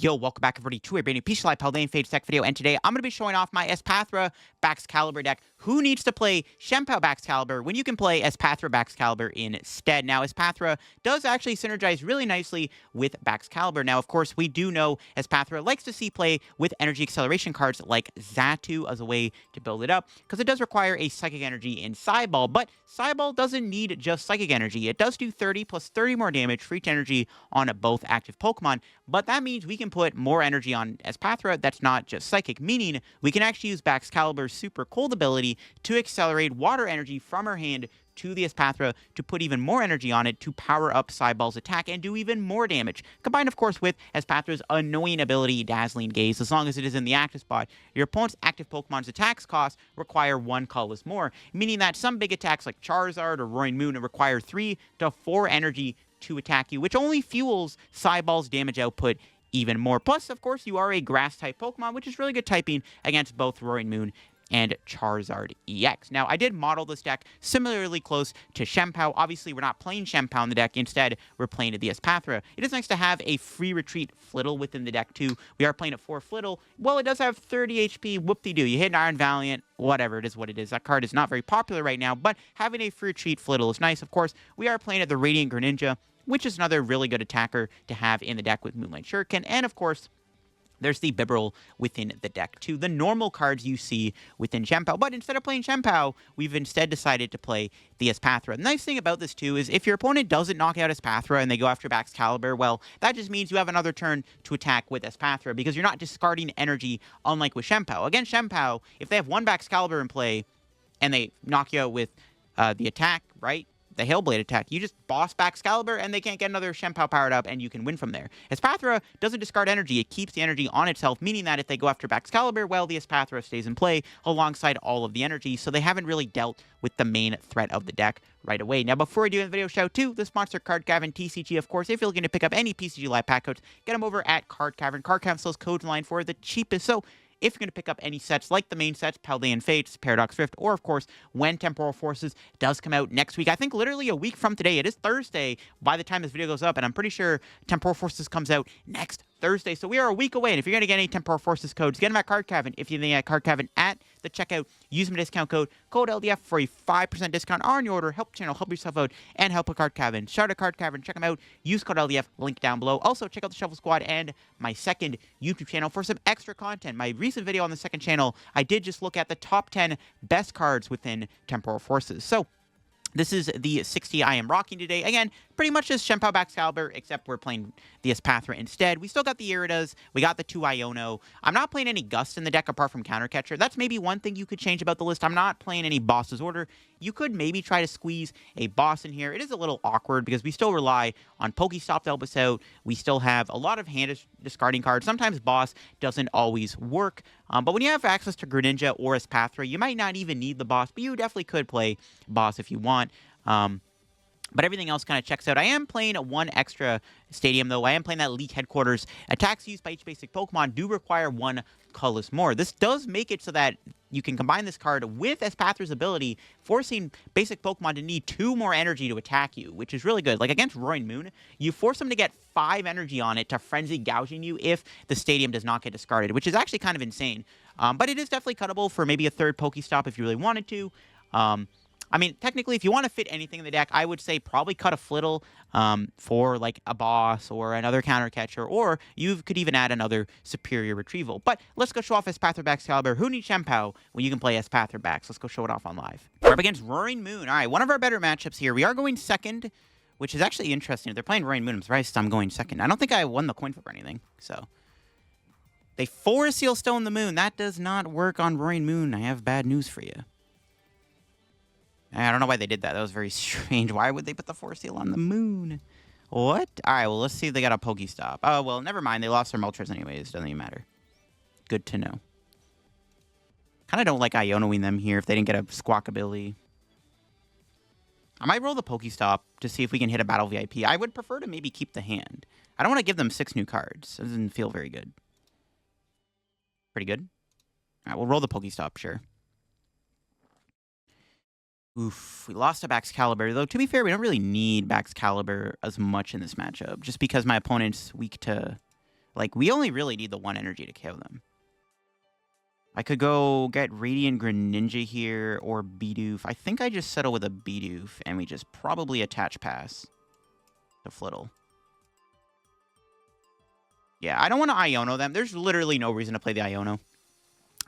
Yo, welcome back everybody to a brand new PTCGL PAL Lane Phase Tech video, and today I'm going to be showing off my Espathra Baxcalibur deck. Who needs to play Chien-Pao Baxcalibur when you can play Espathra Baxcalibur instead? Now, Espathra does actually synergize really nicely with Baxcalibur. Now, of course, we do know Espathra likes to see play with energy acceleration cards like Xatu as a way to build it up, because it does require a Psychic Energy in Psyball, but Psyball doesn't need just Psychic Energy. It does do 30 plus 30 more damage for each energy on both active Pokemon, but that means we can put more energy on Espathra that's not just Psychic, meaning we can actually use Baxcalibur's Super Cold ability to accelerate water energy from her hand to the Espathra to put even more energy on it to power up Psyball's attack and do even more damage. Combined, of course, with Espathra's annoying ability, Dazzling Gaze. As long as it is in the active spot, your opponent's active Pokemon's attacks cost require 1 colorless more, meaning that some big attacks like Charizard or Roaring Moon require 3 to 4 energy to attack you, which only fuels Psyball's damage output even more. Plus, of course, you are a Grass-type Pokemon, which is really good typing against both Roaring Moon and Charizard EX. Now, I did model this deck similarly close to Chien-Pao. Obviously, we're not playing Chien-Pao in the deck. Instead, we're playing the Espathra. It is nice to have a free retreat Flittle within the deck, too. We are playing it for Flittle. Well, it does have 30 HP. Whoop-de-doo. You hit an Iron Valiant. Whatever, it is what it is. That card is not very popular right now, but having a free retreat Flittle is nice. Of course, we are playing at the Radiant Greninja, which is another really good attacker to have in the deck with Moonlight Shuriken. And, of course, there's the Bibarel within the deck, too. The normal cards you see within Chien-Pao. But instead of playing Chien-Pao, we've instead decided to play the Espathra. The nice thing about this, too, is if your opponent doesn't knock out Espathra and they go after Baxcalibur, well, that just means you have another turn to attack with Espathra because you're not discarding energy, unlike with Chien-Pao. Against Chien-Pao, if they have one Baxcalibur in play and they knock you out with the attack, right? The Hailblade attack, you just boss Baxcalibur and they can't get another Chien-Pao powered up and you can win from there. Espathra doesn't discard energy, it keeps the energy on itself, meaning that if they go after Baxcalibur, well, the Espathra stays in play alongside all of the energy, so they haven't really dealt with the main threat of the deck right away. Now, before we do the video, shout out to the sponsor, Card Cavern TCG, of course. If you're looking to pick up any PCG Live pack codes, get them over at Card Cavern. Card Cavern sells codes online for the cheapest, so if you're going to pick up any sets like the main sets, Paldean Fates, Paradox Rift, or, of course, when Temporal Forces does come out next week, I think literally a week from today. It is Thursday by the time this video goes up, and I'm pretty sure Temporal Forces comes out next Thursday. So we are a week away, and if you're going to get any Temporal Forces codes, get them at Card Cavern. If you're at Card Cavern at the checkout, use my discount code LDF for a 5% discount on your order. Help the channel, help yourself out, and help a Card Cavern. Shout out Card Cavern, check them out. Use code LDF, link down below. Also, check out the Shuffle Squad and my second YouTube channel for some extra content. My recent video on the second channel, I did just look at the top 10 best cards within Temporal Forces. So, this is the 60 I am rocking today. Again, pretty much just Chien-Pao Baxcalibur, except we're playing the Espathra instead. We still got the Iridas. We got the 2 Iono. I'm not playing any Gust in the deck apart from Countercatcher. That's maybe one thing you could change about the list. I'm not playing any Boss's Order. You could maybe try to squeeze a Boss in here. It is a little awkward because we still rely on PokéStop to help us out. We still have a lot of hand discarding cards. Sometimes Boss doesn't always work. But when you have access to Greninja or Espathra, you might not even need the Boss, but you definitely could play Boss if you want. But everything else kind of checks out. I am playing one extra stadium, though. I am playing that Elite Headquarters. Attacks used by each basic Pokemon do require 1 colorless more. This does make it so that you can combine this card with Espathra's ability, forcing basic Pokemon to need 2 more energy to attack you, which is really good. Like against Roaring Moon, you force them to get 5 energy on it to Frenzy Gouging you if the stadium does not get discarded, which is actually kind of insane. But it is definitely cuttable for maybe a third Pokestop if you really wanted to. I mean, technically, if you want to fit anything in the deck, I would say probably cut a Flittle for, like, a Boss or another Countercatcher, or you could even add another Superior Retrieval. But let's go show off Espathra Baxcalibur. Who needs Chien-Pao when you can play Espathra Bax? Let's go show it off on live. We're up against Roaring Moon. All right, one of our better matchups here. We are going second, which is actually interesting. If they're playing Roaring Moon, I'm surprised I'm going second. I don't think I won the coin flip or anything, so. They Forest Seal Stone the Moon. That does not work on Roaring Moon. I have bad news for you. I don't know why they did that. That was very strange. Why would they put the Force Seal on the moon? What? All right, well, let's see if they got a Pokestop. Oh, well, never mind. They lost their Moltres anyways. Doesn't even matter. Good to know. Kind of don't like Ionoing them here if they didn't get a Squawkabilly. I might roll the Pokestop to see if we can hit a Battle VIP. I would prefer to maybe keep the hand. I don't want to give them 6 new cards. It doesn't feel very good. Pretty good. All right, we'll roll the Pokestop, sure. Oof, we lost to Baxcalibur, though to be fair, we don't really need Baxcalibur as much in this matchup, just because my opponent's weak to Like, we only really need the 1 energy to KO them. I could go get Radiant Greninja here or Bidoof. I think I just settle with a Bidoof, and we just probably attach pass to Flittle. Yeah, I don't want to Iono them. There's literally no reason to play the Iono.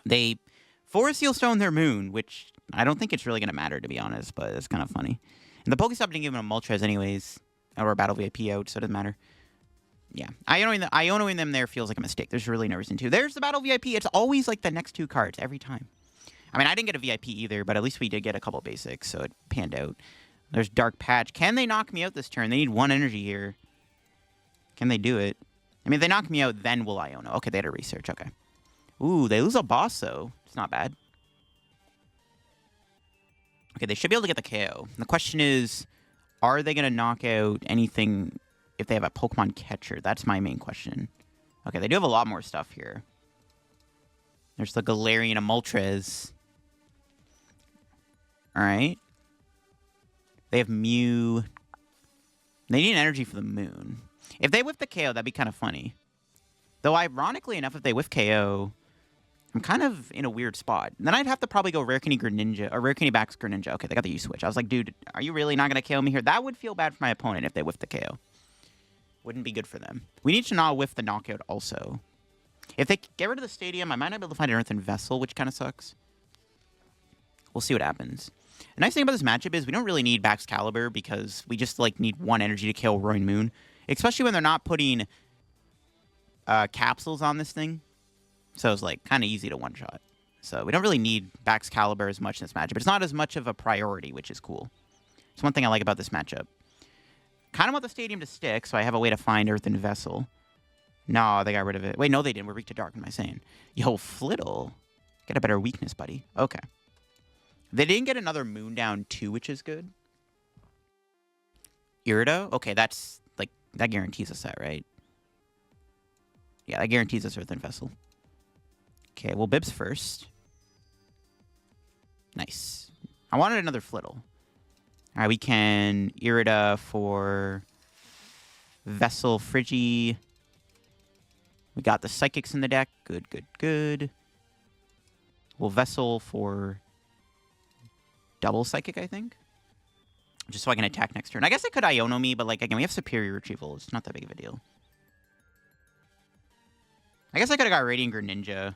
They Forest Seal Stone their Moon, which I don't think it's really going to matter, to be honest, but it's kind of funny. And the Pokéstop didn't give him a Moltres anyways, or a Battle VIP out, so it doesn't matter. Yeah, Ionoing them there feels like a mistake. There's really no reason to. There's the Battle VIP. It's always like the next 2 cards every time. I mean, I didn't get a VIP either, but at least we did get a couple basics, so it panned out. There's Dark Patch. Can they knock me out this turn? They need 1 energy here. Can they do it? I mean, if they knock me out, then will Iono. Okay, they had a research. Okay. Ooh, they lose a boss, though. It's not bad. Okay, they should be able to get the KO. And the question is, are they going to knock out anything if they have a Pokemon catcher? That's my main question. Okay, they do have a lot more stuff here. There's the Galarian Moltres. Alright. They have Mew. They need an energy for the Moon. If they whiff the KO, that'd be kind of funny. Though, ironically enough, if they whiff KO, I'm kind of in a weird spot. Then I'd have to probably go Rare Candy Greninja, or Rare Candy Bax Greninja. Okay, they got the U-Switch. I was like, dude, are you really not going to KO me here? That would feel bad for my opponent if they whiff the KO. Wouldn't be good for them. We need to not whiff the knockout also. If they get rid of the stadium, I might not be able to find an Earthen Vessel, which kind of sucks. We'll see what happens. The nice thing about this matchup is we don't really need Baxcalibur because we just like need 1 energy to kill Roaring Moon. Especially when they're not putting capsules on this thing. So it's like kind of easy to one-shot. So we don't really need Baxcalibur as much in this matchup. It's not as much of a priority, which is cool. It's one thing I like about this matchup. Kind of want the stadium to stick, so I have a way to find Earthen Vessel. No, they got rid of it. Wait, no, they didn't. We're weak to dark. What am I saying? Yo, Flittle. Get a better weakness, buddy. Okay. They didn't get another Moon down, too, which is good. Irida? Okay, that's, like, that guarantees us that, right? Yeah, that guarantees us Earthen Vessel. Okay, well, Bibs first. Nice. I wanted another Flittle. All right, we can Irida for Vessel Frigi. We got the Psychics in the deck. Good, good, good. We'll Vessel for double Psychic, I think. Just so I can attack next turn. I guess I could Iono me, but, like, again, we have Superior Retrieval. It's not that big of a deal. I guess I could have got Radiant Greninja.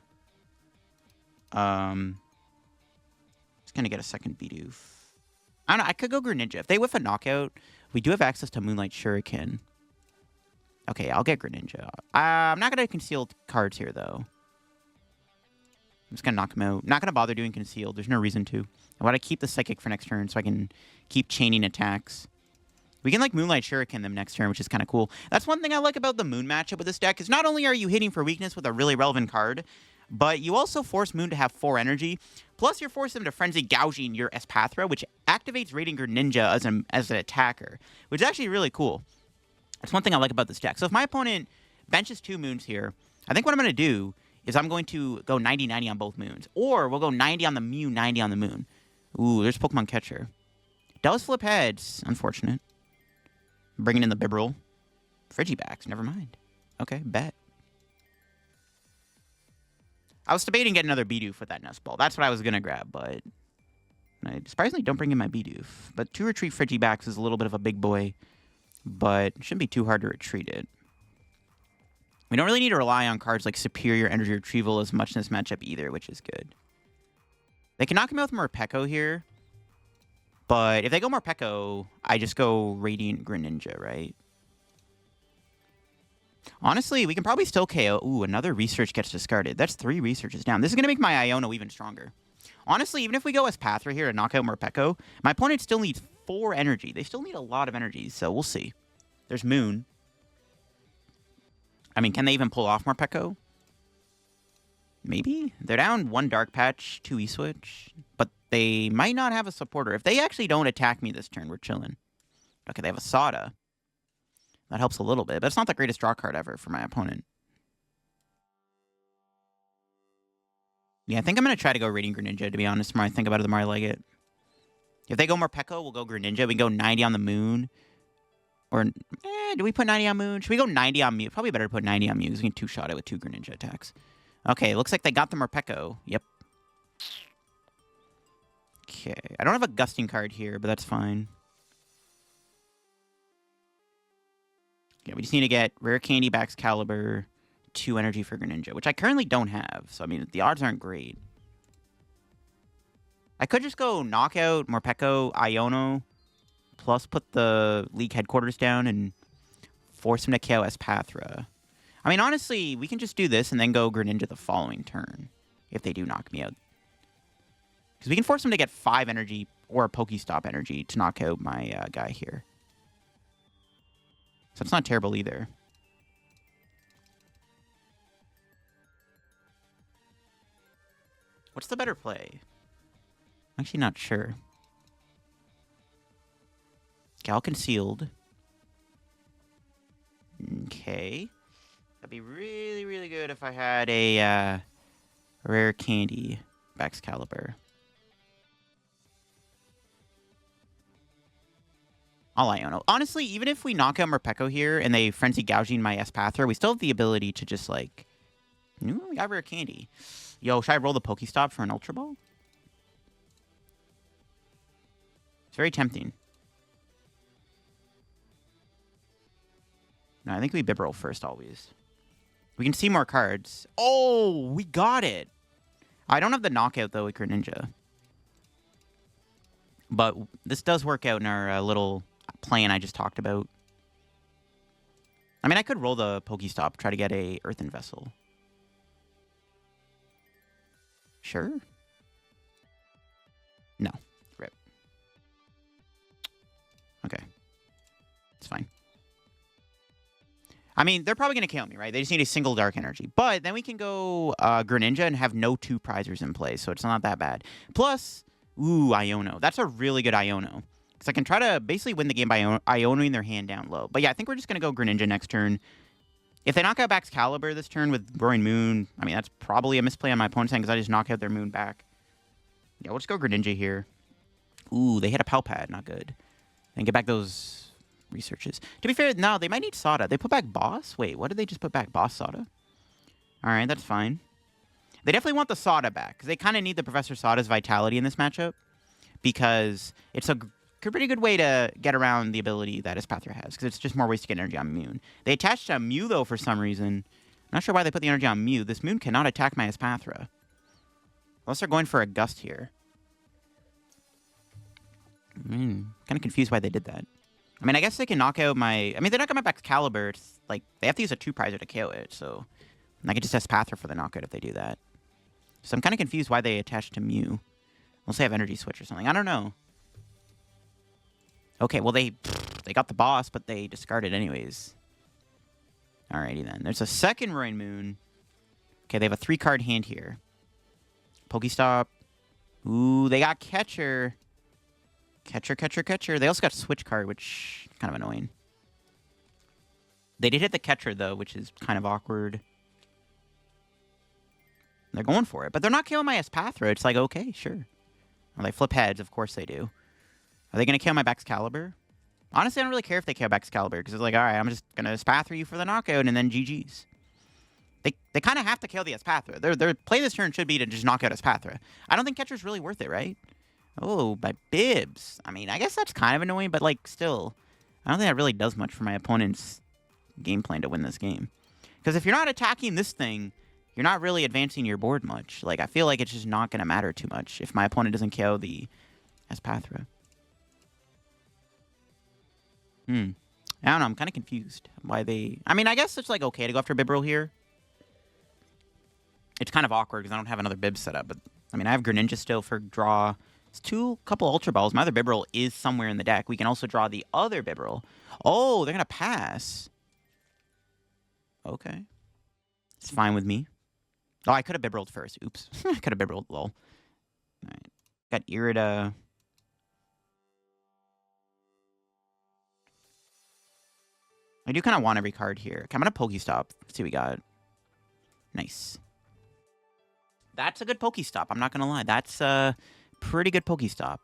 Just gonna get a second Bidoof. I don't know. I could go Greninja. If they whiff a knockout, we do have access to Moonlight Shuriken. Okay, I'll get Greninja. I'm not gonna conceal cards here, though. I'm just gonna knock him out. Not gonna bother doing concealed. There's no reason to. I want to keep the Psychic for next turn so I can keep chaining attacks. We can, like, Moonlight Shuriken them next turn, which is kind of cool. That's one thing I like about the Moon matchup with this deck, is not only are you hitting for weakness with a really relevant card, but you also force Moon to have 4 energy, plus you're forcing them to Frenzy Gouging your Espathra, which activates Radiant Greninja as an attacker, which is actually really cool. That's one thing I like about this deck. So if my opponent benches 2 Moons here, I think what I'm going to do is I'm going to go 90-90 on both Moons, or we'll go 90 on the Mew, 90 on the Moon. Ooh, there's Pokemon Catcher. Does flip heads. Unfortunate. Bringing in the Bibarel. Frigibax. Never mind. Okay, bet. I was debating getting another Bidoof with that Nest Ball. That's what I was going to grab, but I surprisingly don't bring in my Bidoof. But 2 retreat Frigibax is a little bit of a big boy, but it shouldn't be too hard to retreat it. We don't really need to rely on cards like Superior Energy Retrieval as much in this matchup either, which is good. They can knock him out with Morpeko here, but if they go Morpeko, I just go Radiant Greninja, right? Honestly, we can probably still KO. Ooh, another research gets discarded. That's 3 researches down. This is going to make my Iono even stronger. Honestly, even if we go Espathra here to knock out Morpeko, my opponent still needs 4 energy. They still need a lot of energy, so we'll see. There's Moon. I mean, can they even pull off Morpeko? Maybe. They're down 1 Dark Patch, 2 E-Switch, but they might not have a supporter. If they actually don't attack me this turn, we're chilling. Okay, they have a Sada. That helps a little bit, but it's not the greatest draw card ever for my opponent. Yeah, I think I'm going to try to go Radiant Greninja, to be honest. The more I think about it, the more I like it. If they go Morpeko, we'll go Greninja. We can go 90 on the Moon. Or, do we put 90 on Moon? Should we go 90 on Mew? Probably better to put 90 on Mew because we can two-shot it with 2 Greninja attacks. Okay, looks like they got the Morpeko. Yep. Okay, I don't have a Gusting card here, but that's fine. Yeah, we just need to get Rare Candy Baxcalibur, 2 energy for Greninja, which I currently don't have. So, I mean, the odds aren't great. I could just go Knockout, Morpeko, Iono, plus put the League headquarters down and force him to KO Espathra. I mean, honestly, we can just do this and then go Greninja the following turn if they do knock me out. Because we can force him to get 5 energy or PokéStop energy to knock out my guy here. So it's not terrible either. What's the better play? I'm actually not sure. Gal Concealed. Okay. That'd be really, really good if I had a Rare Candy Baxcalibur. I'll Iono. Honestly, even if we knock out Morpeko here and they Frenzy Gouging my Espathra, we still have the ability to just, like... Ooh, we got Rare Candy. Yo, should I roll the PokéStop for an Ultra Ball? It's very tempting. No, I think we Bibarel first, always. We can see more cards. Oh, we got it! I don't have the knockout, though, with Greninja. But this does work out in our little plan I just talked about. I mean, I could roll the PokéStop, try to get a Earthen Vessel. Sure. No. Rip. Okay. It's fine. I mean, they're probably going to KO me, right? They just need a single Dark Energy. But then we can go Greninja and have no 2 prizers in play, so it's not that bad. Plus, ooh, Iono. That's a really good Iono. Because I can try to basically win the game by Ionoing their hand down low. But yeah, I think we're just going to go Greninja next turn. If they knock out Baxcalibur this turn with Roaring Moon, I mean, that's probably a misplay on my opponent's hand because I just knock out their Moon back. Yeah, we'll just go Greninja here. Ooh, they hit a PAL pad. Not good. And get back those researches. To be fair, no, they might need Sada. They put back Boss? Wait, what did they just put back? Boss Sada? Alright, that's fine. They definitely want the Sada back, because they kind of need the Professor Sada's Vitality in this matchup, because it's a pretty good way to get around the ability that Espathra has, because it's just more ways to get energy on Mew. They attached a Mew, though, for some reason. I'm not sure why they put the energy on Mew. This Moon cannot attack my Espathra. Unless they're going for a Gust here. Kind of confused why they did that. I mean, I guess they can knock out my... I mean, they knock out my Baxcalibur. It's like, they have to use a 2-prizer to KO it, so... I could just Espathra for the knockout if they do that. So I'm kind of confused why they attached to Mew. Unless they have Energy Switch or something. I don't know. Okay, well, they got the boss, but they discarded anyways. Alrighty, then. There's a second Roaring Moon. Okay, they have a 3-card hand here. PokéStop. Ooh, they got Catcher. Catcher, Catcher, Catcher. They also got Switch card, which is kind of annoying. They did hit the Catcher, though, which is kind of awkward. They're going for it. But they're not killing my Espathra. It's like, okay, sure. Well, they flip heads. Of course they do. Are they going to kill my Baxcalibur? Honestly, I don't really care if they kill Baxcalibur, because it's like, all right, I'm just going to Espathra you for the knockout, and then GG's. They kind of have to kill the Espathra. Their play this turn should be to just knock out Espathra. I don't think Catcher's really worth it, right? Oh, by Bibs. I mean, I guess that's kind of annoying, but, like, still, I don't think that really does much for my opponent's game plan to win this game. Because if you're not attacking this thing, you're not really advancing your board much. Like, I feel like it's just not going to matter too much if my opponent doesn't KO the Espathra. I don't know. I'm kind of confused why they... I mean, I guess it's, like, okay to go after Bibarel here. It's kind of awkward because I don't have another Bib set up. But, I mean, I have Greninja still for draw. It's couple Ultra Balls. My other Bibarel is somewhere in the deck. We can also draw the other Bibarel. Oh, they're going to pass. Okay. It's fine with me. Oh, I could have Bibareled first. Oops. I could have Bibareled, lol. All right. Got Irida. I do kind of want every card here. Okay, I'm going to PokéStop. Let's see what we got. Nice. That's a good PokéStop. I'm not going to lie. That's a pretty good PokéStop.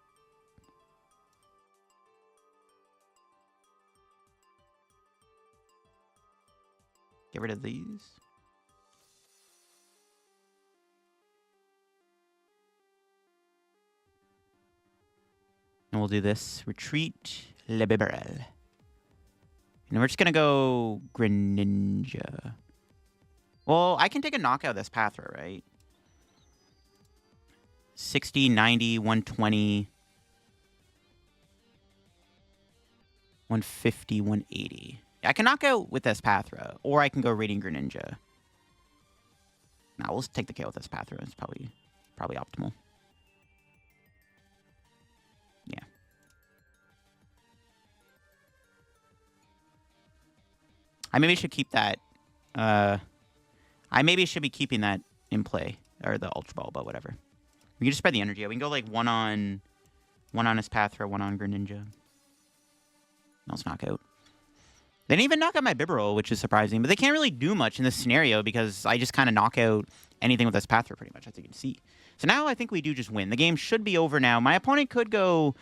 Get rid of these. And we'll do this. Retreat Le Bibarel. And we're just going to go Greninja. Well, I can take a knockout this Espathra, right? 60, 90, 120, 150, 180. I can knock out with Espathra, or I can go Radiant Greninja. Nah, we'll just take the KO with Espathra. It's probably optimal. Yeah. I maybe should keep that. I maybe should be keeping that in play, or the Ultra Ball, but whatever. We can just spread the energy. We can go like one on Espathra, one on Greninja. Let's knock out. They didn't even knock out my Bibarel, which is surprising, but they can't really do much in this scenario because I just kind of knock out anything with Espathra pretty much, as you can see. So now I think we do just win. The game should be over now. My opponent could go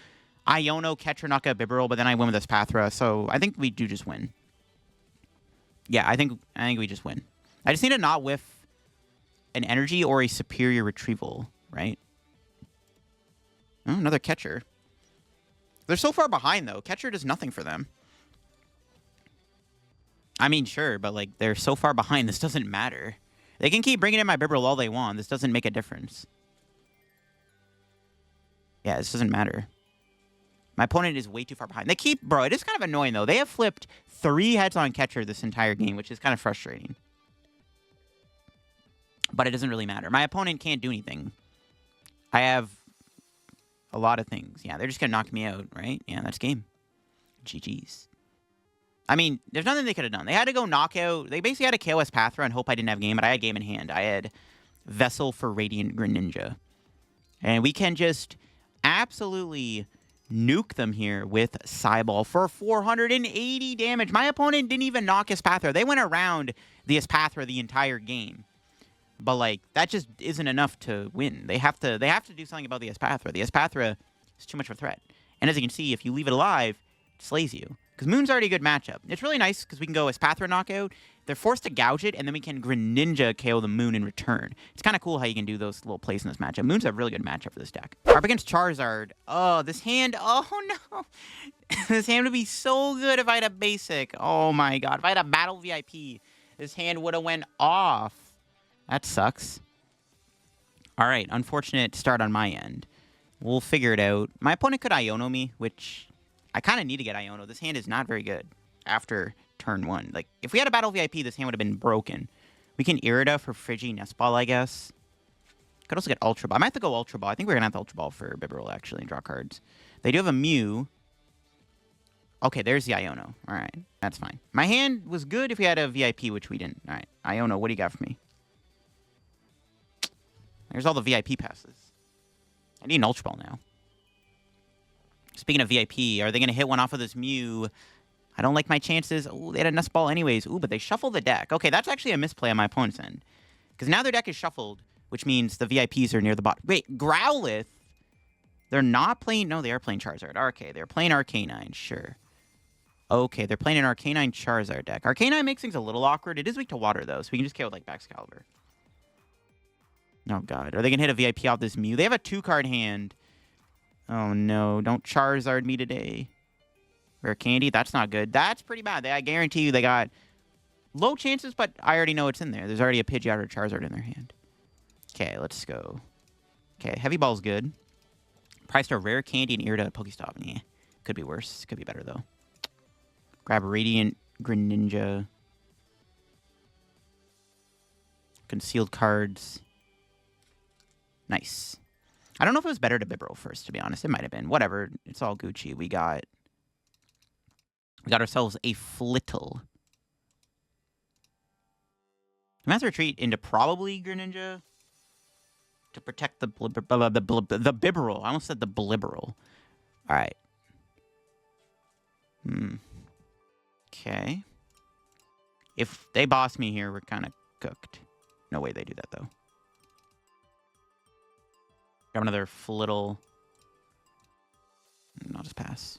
Iono, catcher, knock out Bibarel, but then I win with Espathra, so I think we do just win. Yeah, I think we just win. I just need to not whiff an energy or a superior retrieval, right? Oh, another catcher. They're so far behind, though. Catcher does nothing for them. I mean, sure, but, like, they're so far behind, this doesn't matter. They can keep bringing in my Bibarel all they want. This doesn't make a difference. Yeah, this doesn't matter. My opponent is way too far behind. They keep... Bro, it is kind of annoying, though. They have flipped 3 heads on catcher this entire game, which is kind of frustrating. But it doesn't really matter. My opponent can't do anything. I have a lot of things. Yeah, they're just going to knock me out, right? Yeah, that's game. GG's. I mean, there's nothing they could have done. They had to go knockout. They basically had to KO Espathra and hope I didn't have game, but I had game in hand. I had Vessel for Radiant Greninja. And we can just absolutely nuke them here with Psyball for 480 damage. My opponent didn't even knock Espathra. They went around the Espathra the entire game. But, like, that just isn't enough to win. They have to do something about the Espathra. The Espathra is too much of a threat. And as you can see, if you leave it alive, it slays you. Because Moon's already a good matchup. It's really nice because we can go Espathra knockout. They're forced to gouge it, and then we can Greninja KO the Moon in return. It's kind of cool how you can do those little plays in this matchup. Moon's a really good matchup for this deck. Up against Charizard. Oh, this hand. Oh, no. This hand would be so good if I had a basic. Oh, my God. If I had a Battle VIP, this hand would have went off. That sucks. All right. Unfortunate start on my end. We'll figure it out. My opponent could Iono me, which... I kind of need to get Iono. This hand is not very good after turn 1. Like, if we had a Battle VIP, this hand would have been broken. We can Irida for Frigi Nest Ball, I guess. Could also get Ultra Ball. I might have to go Ultra Ball. I think we're going to have the Ultra Ball for Bibarel, actually, and draw cards. They do have a Mew. Okay, there's the Iono. All right, that's fine. My hand was good if we had a VIP, which we didn't. All right, Iono, what do you got for me? There's all the VIP passes. I need an Ultra Ball now. Speaking of VIP, are they going to hit one off of this Mew? I don't like my chances. Oh, they had a Nest Ball anyways. Ooh, but they shuffled the deck. Okay, that's actually a misplay on my opponent's end. Because now their deck is shuffled, which means the VIPs are near the bottom. Wait, Growlithe? They're not playing... No, they are playing Charizard. Okay, they're playing Arcanine, sure. Okay, they're playing an Arcanine Charizard deck. Arcanine makes things a little awkward. It is weak to water, though, so we can just KO with, like, Baxcalibur. Oh, God. Are they going to hit a VIP off this Mew? They have a 2-card hand. Oh, no. Don't Charizard me today. Rare Candy? That's not good. That's pretty bad. I guarantee you they got low chances, but I already know it's in there. There's already a Pidgeot or a Charizard in their hand. Okay, let's go. Okay, Heavy Ball's good. Priced a Rare Candy and Irida PokéStop. Yeah, could be worse. Could be better, though. Grab Radiant Greninja. Concealed cards. Nice. I don't know if it was better to Bibarel first, to be honest. It might have been. Whatever. It's all Gucci. We got ourselves a Flittle. We have to retreat into probably Greninja to protect the Bibarel. I almost said the Blibarel. All right. Okay. If they boss me here, we're kind of cooked. No way they do that, though. Grab another Flittle. I'll just pass.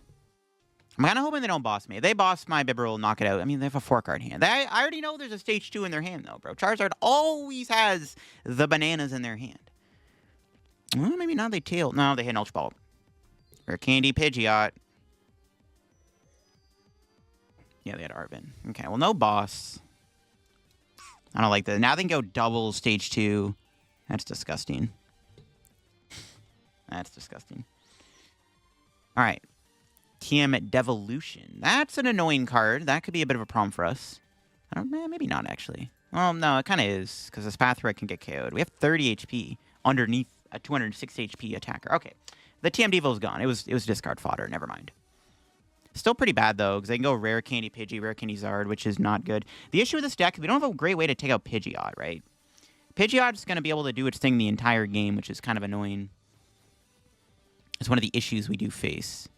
I'm kind of hoping they don't boss me. If they boss my Bibarel, knock it out. I mean, they have a 4-card hand. I already know there's a stage 2 in their hand, though, bro. Charizard always has the bananas in their hand. Well, maybe not. They tail. No, they hit an Ultra Ball. Rare Candy Pidgeot. Yeah, they had Arvin. Okay, well, no boss. I don't like that. Now they can go double stage 2. That's disgusting. That's disgusting. All right. TM Devolution. That's an annoying card. That could be a bit of a problem for us. Maybe not, actually. Well, no, it kind of is, because Espathra can get KO'd. We have 30 HP underneath a 206 HP attacker. Okay. The TM Devo's gone. It was discard fodder. Never mind. Still pretty bad, though, because they can go Rare Candy Pidgey, Rare Candy Zard, which is not good. The issue with this deck, we don't have a great way to take out Pidgeot, right? Pidgeot's going to be able to do its thing the entire game, which is kind of annoying. It's one of the issues we do face.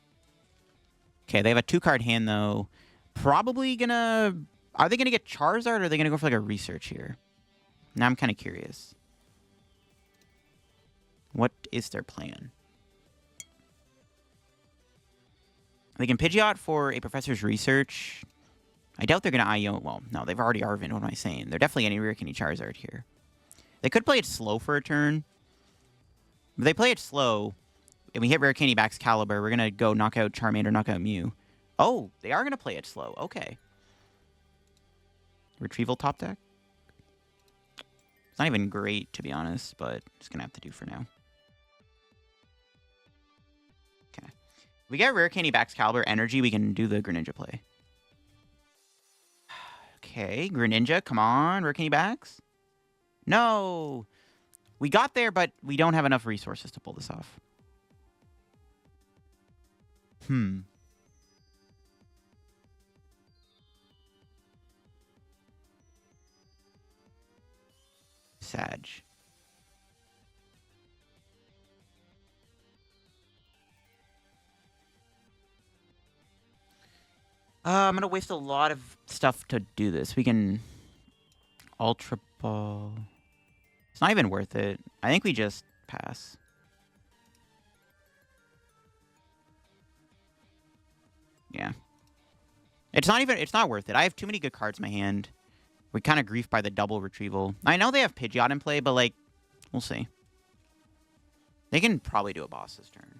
Okay, they have a 2-card hand, though. Probably gonna... Are they gonna get Charizard, or are they gonna go for, like, a research here? Now I'm kind of curious. What is their plan? They can Pidgeot for a Professor's Research. I doubt they're gonna Iono... Well, no, they've already Arvin. What am I saying? They're definitely getting Rare Candy Charizard here. They could play it slow for a turn. If they play it slow... and we hit Rare Candy Baxcalibur, we're going to go knock out Charmander, knock out Mew. Oh, they are going to play it slow. Okay. Retrieval top deck? It's not even great, to be honest, but it's going to have to do for now. Okay. If we get Rare Candy Baxcalibur Energy, we can do the Greninja play. Okay, Greninja, come on. Rare Candy Bax? No! We got there, but we don't have enough resources to pull this off. Sag. I'm going to waste a lot of stuff to do this. We can... Ultra Ball... It's not even worth it. I think we just pass. Yeah. It's not worth it. I have too many good cards in my hand. We kind of grief by the double retrieval. I know they have Pidgeot in play, but, like, we'll see. They can probably do a boss this turn.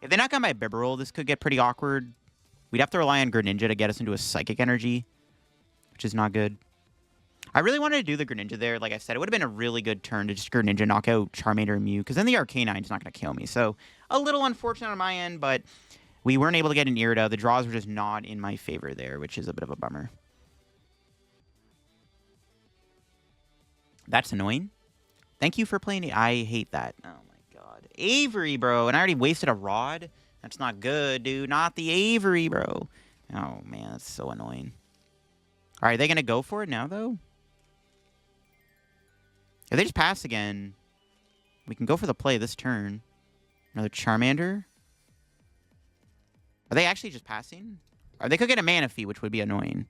If they knock out my Bibarel, this could get pretty awkward. We'd have to rely on Greninja to get us into a Psychic Energy, which is not good. I really wanted to do the Greninja there. Like I said, it would have been a really good turn to just Greninja, knock out Charmander and Mew, because then the Arcanine is not going to kill me. So, a little unfortunate on my end, but we weren't able to get an Irida. The draws were just not in my favor there, which is a bit of a bummer. That's annoying. Thank you for playing it. I hate that. Oh, my God. Avery, bro. And I already wasted a Rod. That's not good, dude. Not the Avery, bro. Oh, man. That's so annoying. All right. Are they going to go for it now, though? If they just pass again, we can go for the play this turn. Another Charmander. Are they actually just passing? Or they could get a Manaphy, which would be annoying.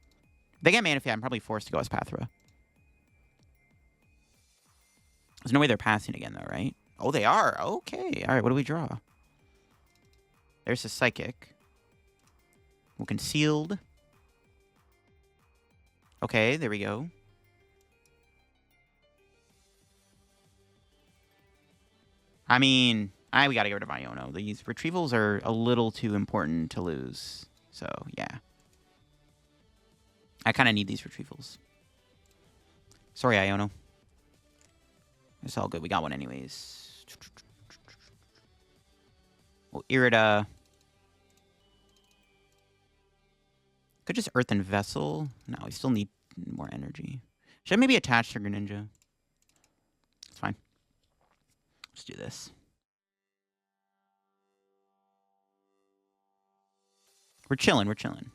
If they get Manaphy, I'm probably forced to go Espathra. There's no way they're passing again, though, right? Oh, they are. Okay. All right, what do we draw? There's a Psychic. Well, Concealed. Okay, there we go. I mean, we gotta get rid of Iono. These Retrievals are a little too important to lose. So, yeah. I kind of need these Retrievals. Sorry, Iono. It's all good. We got one anyways. Well, Irida. Could just Earthen Vessel. No, we still need more energy. Should I maybe attach to Greninja? It's fine. Let's do this. We're chilling. We're chilling.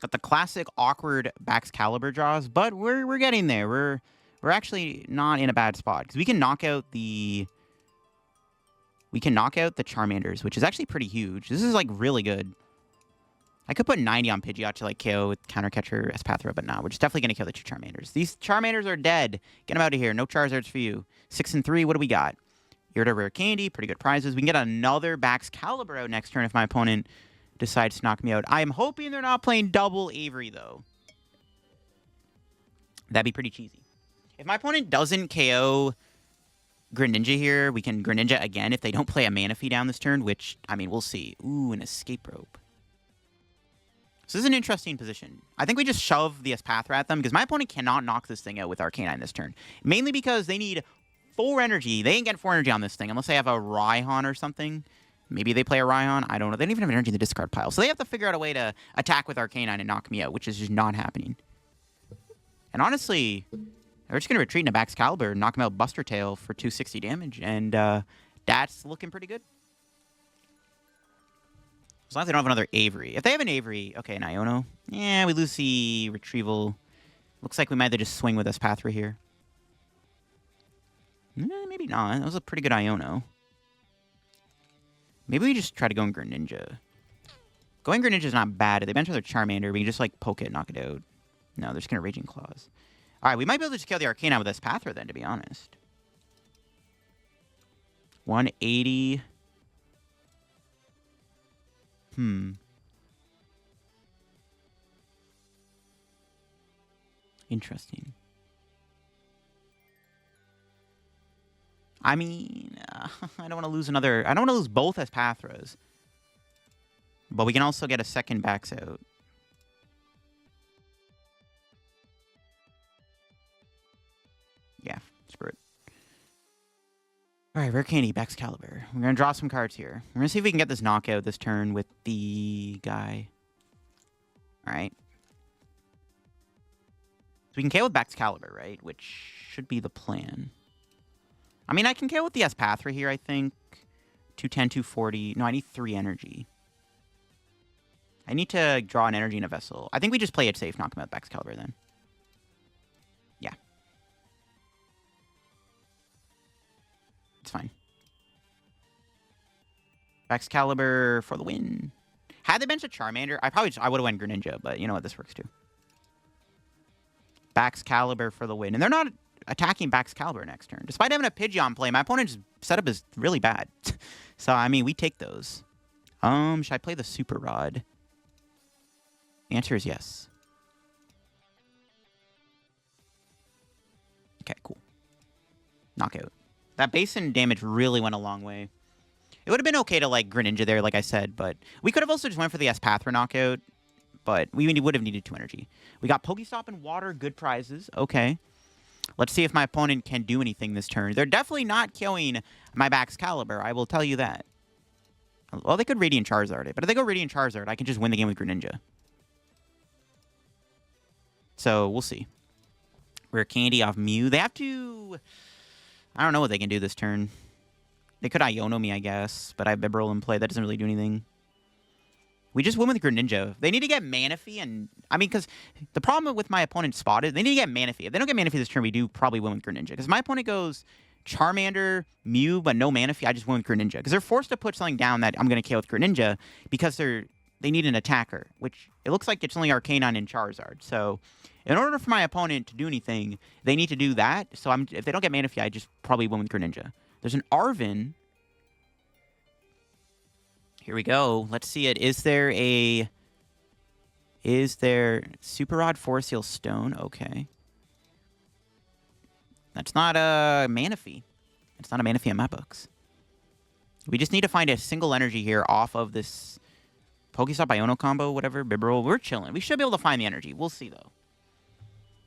Got the classic awkward Baxcalibur draws, but we're getting there. We're actually not in a bad spot because we can knock out the Charmanders, which is actually pretty huge. This is like really good. I could put 90 on Pidgeot to like KO with Counter Catcher Espathra, but nah, we're just definitely gonna kill the two Charmanders. These Charmanders are dead. Get them out of here. No Charizards for you. 6 and 3. What do we got? Irida Rare Candy, pretty good prizes. We can get another Baxcalibur out next turn if my opponent decides to knock me out. I'm hoping they're not playing double Avery, though. That'd be pretty cheesy. If my opponent doesn't KO Greninja here, we can Greninja again if they don't play a Manaphy down this turn, which, I mean, we'll see. Ooh, an Escape Rope. So this is an interesting position. I think we just shove the Espathra at them because my opponent cannot knock this thing out with Arcanine this turn. Mainly because they need 4 energy. They ain't getting 4 energy on this thing unless they have a Raihan or something. Maybe they play a Raihan. I don't know. They don't even have energy in the discard pile. So they have to figure out a way to attack with Arcanine and knock me out, which is just not happening. And honestly, they're just going to retreat into Baxcalibur and knock him out Buster Tail for 260 damage. And that's looking pretty good. As long as they don't have another Avery. If they have an Avery, okay, an Iono. Yeah, we lose the Retrieval. Looks like we might have to just swing with Espathra here. Maybe not. That was a pretty good Iono. Maybe we just try to go in Greninja. Going Greninja is not bad. If they bench their Charmander, we can just, like, poke it and knock it out. No, they're just going to Raging Claws. Alright, we might be able to just kill the Arcanine with Espathra then, to be honest. 180... Interesting. I mean, I don't want to lose another... I don't want to lose both Espathras. But we can also get a second Bax out. Yeah, screw it. Alright, Rare Candy, Baxcalibur. We're going to draw some cards here. We're going to see if we can get this knockout this turn with the guy. Alright. So we can KO with Baxcalibur, right? Which should be the plan. I mean, I can KO with the Espathra here, I think. 210, 240. No, I need 3 energy. I need to draw an energy in a vessel. I think we just play it safe, knock him out with Baxcalibur then. Yeah. It's fine. Baxcalibur for the win. Had they benched a Charmander, I would have went Greninja, but you know what? This works too. Baxcalibur for the win. And they're not attacking Baxcalibur next turn. Despite having a Pidgeon play, my opponent's setup is really bad. So, I mean, we take those. Should I play the Super Rod? The answer is yes. Okay, cool. Knockout. That basin damage really went a long way. It would have been okay to, like, Greninja there, like I said, but we could have also just went for the Espathra knockout, but we would have needed 2 energy. We got PokéStop and Water, good prizes. Okay. Let's see if my opponent can do anything this turn. They're definitely not killing my Baxcalibur, I will tell you that. Well, they could Radiant Charizard it, but if they go Radiant Charizard, I can just win the game with Greninja. So, we'll see. Rare Candy off Mew. They have to... I don't know what they can do this turn. They could Iono me, I guess, but I have Bibarel in play. That doesn't really do anything. We just win with Greninja. They need to get Manaphy, and... I mean, because the problem with my opponent's spot is they need to get Manaphy. If they don't get Manaphy this turn, we do probably win with Greninja. Because my opponent goes Charmander, Mew, but no Manaphy, I just win with Greninja. Because they're forced to put something down that I'm going to KO with Greninja because they need an attacker, which it looks like it's only Arcanine and Charizard. So, in order for my opponent to do anything, they need to do that. So, if they don't get Manaphy, I just probably win with Greninja. There's an Arven. Here we go. Let's see it. Is there Super Rod, Force Seal, Stone? Okay. That's not a Manaphy. It's not a Manaphy in my books. We just need to find a single energy here off of this PokéStop Iono combo, whatever, Bibarel. We're chilling. We should be able to find the energy. We'll see, though.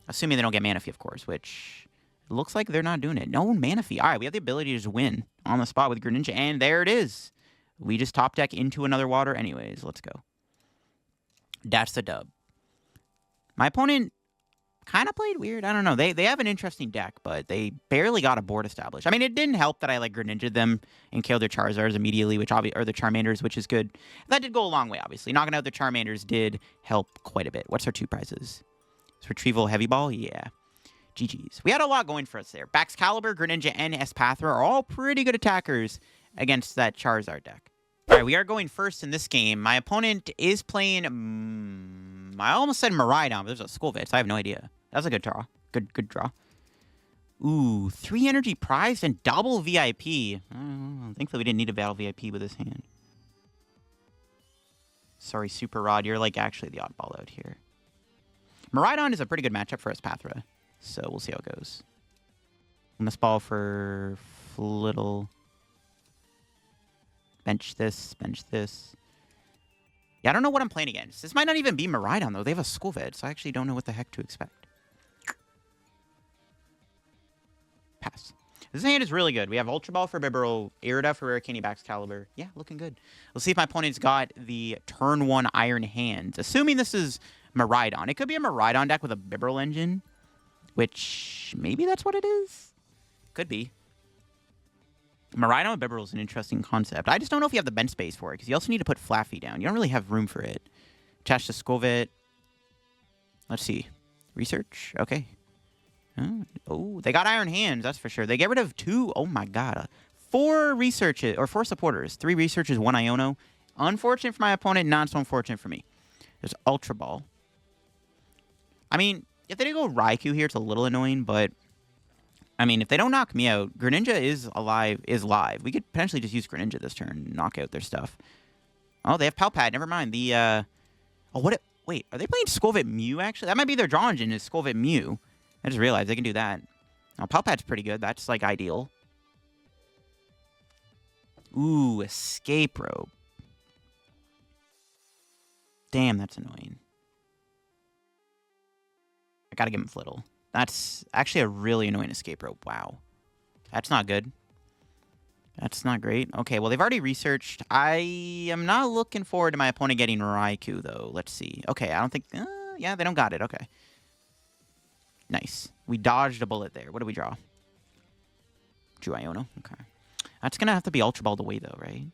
Assuming they don't get Manaphy, of course, which looks like they're not doing it. No Manaphy. All right, we have the ability to just win on the spot with Greninja, and there it is. We just top deck into another water anyways. Let's go. That's the dub. My opponent kind of played weird. I don't know. They have an interesting deck, but they barely got a board established. I mean, it didn't help that I, like, Greninja'd them and killed their Charizards immediately, or the Charmanders, which is good. That did go a long way, obviously. Knocking out the Charmanders did help quite a bit. What's our 2 prizes? Is Retrieval Heavy Ball? Yeah. GG's. We had a lot going for us there. Baxcalibur, Greninja, and Espathra are all pretty good attackers against that Charizard deck. All right, we are going first in this game. My opponent is playing... I almost said Miraidon, but there's a Skull Vits. I have no idea. That's a good draw. Good draw. Ooh, 3 energy prize and double VIP. Thankfully, we didn't need a Battle VIP with this hand. Sorry, Super Rod. You're, like, actually the oddball out here. Miraidon is a pretty good matchup for Espathra, so we'll see how it goes. Nest Ball for Flittle. Bench this, bench this. Yeah, I don't know what I'm playing against. This might not even be Miraidon, though. They have a School Vet, so I actually don't know what the heck to expect. Pass. This hand is really good. We have Ultra Ball for Bibarel, Irida for Rare Candy Baxcalibur. Yeah, looking good. Let's see if my opponent's got the turn 1 Iron Hands. Assuming this is Miraidon. It could be a Miraidon deck with a Bibarel engine, which maybe that's what it is. Could be. Miraidon with Bibarel is an interesting concept. I just don't know if you have the bench space for it, because you also need to put Flaffy down. You don't really have room for it. Attach the Scovet. Let's see. Research. Okay. Oh, they got Iron Hands, that's for sure. They get rid of 2. Oh, my God. 4 researches, or 4 supporters. 3 researches, 1 Iono. Unfortunate for my opponent, not so unfortunate for me. There's Ultra Ball. I mean, if they didn't go Raikou here, it's a little annoying, but I mean, if they don't knock me out, Greninja is live. We could potentially just use Greninja this turn and knock out their stuff. Oh, they have Palpad. Never mind. Wait, are they playing Skolvet Mew, actually? That might be their draw engine is Skolvet Mew. I just realized they can do that. Oh, Palpad's pretty good. That's, like, ideal. Ooh, Escape Rope. Damn, that's annoying. I gotta give him Flittle. That's actually a really annoying Escape Rope. Wow. That's not good. That's not great. Okay, well, they've already researched. I am not looking forward to my opponent getting Raikou, though. Let's see. Okay, I don't think... yeah, they don't got it. Okay. Nice. We dodged a bullet there. What do we draw? Drew Iono. Okay. That's going to have to be Ultra Balled away, though, right?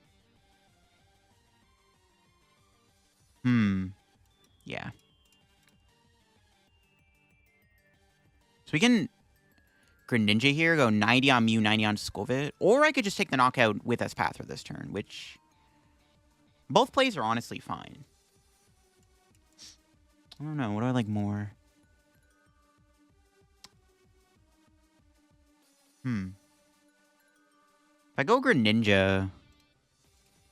Yeah. So we can Greninja here, go 90 on Mew, 90 on Skolvet. Or I could just take the knockout with Espathra this turn, which... both plays are honestly fine. I don't know. What do I like more? If I go Greninja...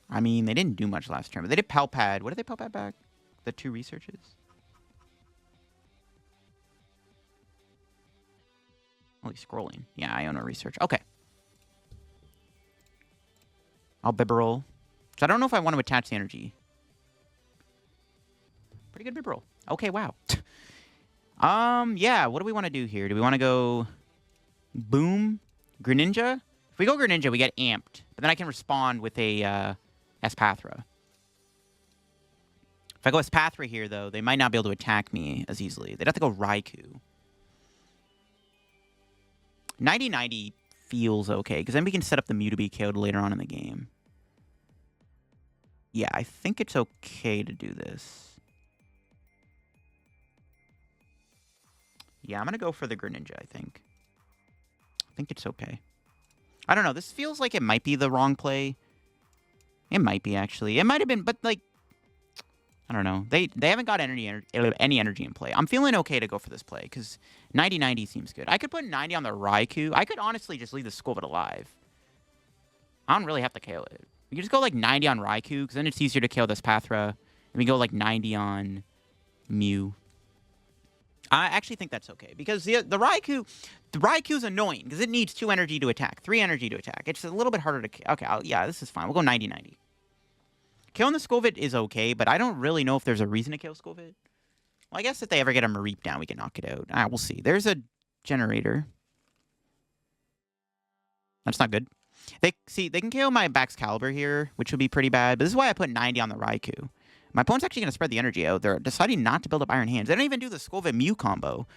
I mean, they didn't do much last turn, but they did Palpad. What did they Palpad back? The 2 researches? Only scrolling. Yeah, Iono research. Okay. I'll Bibarel. So I don't know if I want to attach the energy. Pretty good Bibarel. Okay, wow. Yeah, what do we want to do here? Do we want to go Boom? Greninja? If we go Greninja, we get amped. But then I can respond with a Espathra. If I go Espathra here, though, they might not be able to attack me as easily. They'd have to go Raikou. 90-90 feels okay, because then we can set up the Mew to be KO'd later on in the game. Yeah, I think it's okay to do this. Yeah, I'm going to go for the Greninja, I think. I think it's okay. I don't know. This feels like it might be the wrong play. It might be, actually. It might have been, but, like, I don't know. They haven't got any energy in play. I'm feeling okay to go for this play, because 90-90 seems good. I could put 90 on the Raikou. I could honestly just leave the Skolvet alive. I don't really have to KO it. We can just go, like, 90 on Raikou, because then it's easier to KO this Espathra. And we go, like, 90 on Mew. I actually think that's okay, because the Raikou's annoying, because it needs 2 energy to attack, 3 energy to attack. It's a little bit harder to... Okay, yeah, this is fine. We'll go 90-90. Killing the Skolvet is okay, but I don't really know if there's a reason to kill Skolvet. Well, I guess if they ever get a Mareep down, we can knock it out. We'll see. There's a generator. That's not good. They can KO my Baxcalibur here, which would be pretty bad, but this is why I put 90 on the Raikou. My opponent's actually going to spread the energy out. They're deciding not to build up Iron Hands. They don't even do the Skolvet Mew combo.